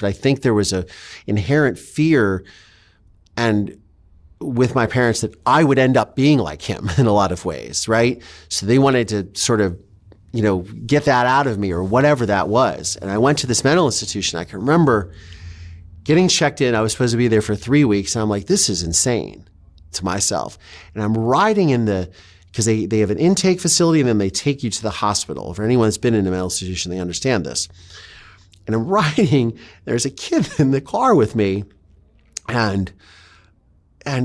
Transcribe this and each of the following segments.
but I think there was a inherent fear and with my parents that I would end up being like him in a lot of ways, right? So they wanted to sort of, get that out of me or whatever that was. And I went to this mental institution. I can remember getting checked in. I was supposed to be there for 3 weeks. And I'm like, this is insane to myself. And I'm riding because they have an intake facility and then they take you to the hospital. For anyone that's been in a mental institution, they understand this. And I'm riding, there's a kid in the car with me and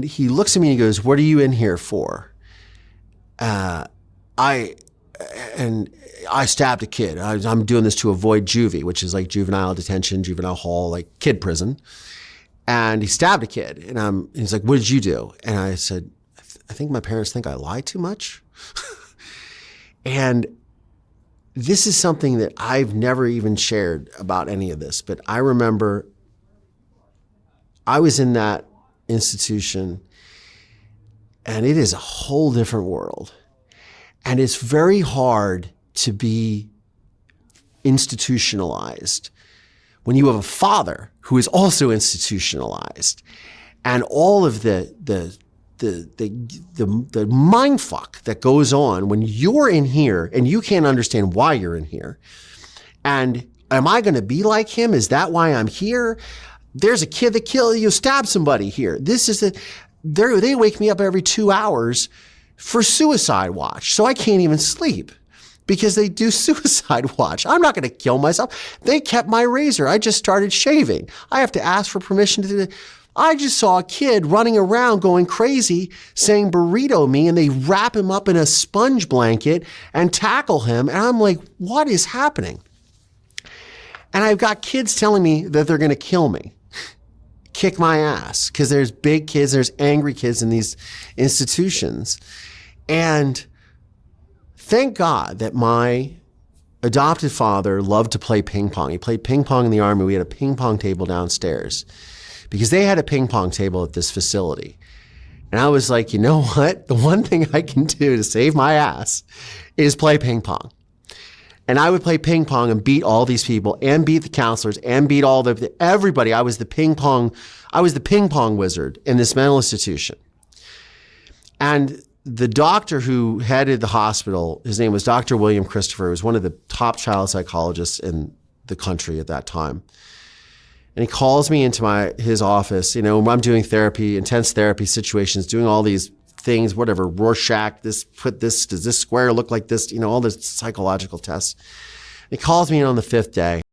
he looks at me and he goes, what are you in here for? I stabbed a kid. I'm doing this to avoid juvie, which is like juvenile detention, juvenile hall, like kid prison. And he stabbed a kid. And he's like, what did you do? And I said, I think my parents think I lie too much. And this is something that I've never even shared about any of this. But I remember I was in that institution and it is a whole different world. And it's very hard to be institutionalized when you have a father who is also institutionalized, and all of the mind fuck that goes on when you're in here and you can't understand why you're in here. And am I going to be like him? Is that why I'm here? There's a kid that stabbed somebody here. They wake me up every 2 hours for suicide watch. So I can't even sleep because they do suicide watch. I'm not going to kill myself. They kept my razor. I just started shaving. I have to ask for permission to do that. I just saw a kid running around going crazy saying burrito me, and they wrap him up in a sponge blanket and tackle him. And I'm like, what is happening? And I've got kids telling me that they're going to kill me, kick my ass, because there's big kids, there's angry kids in these institutions. And thank God that my adopted father loved to play ping pong. He played ping pong in the Army. We had a ping pong table downstairs because they had a ping pong table at this facility. And I was like, you know what? The one thing I can do to save my ass is play ping pong. And I would play ping pong and beat all these people and beat the counselors and beat everybody. I was the ping pong wizard in this mental institution. And the doctor who headed the hospital, his name was Dr. William Christopher, who was one of the top child psychologists in the country at that time. And he calls me into his office, I'm doing therapy, intense therapy situations, doing all these things, whatever, Rorschach, does this square look like this, all the psychological tests. He calls me in on the 5th day.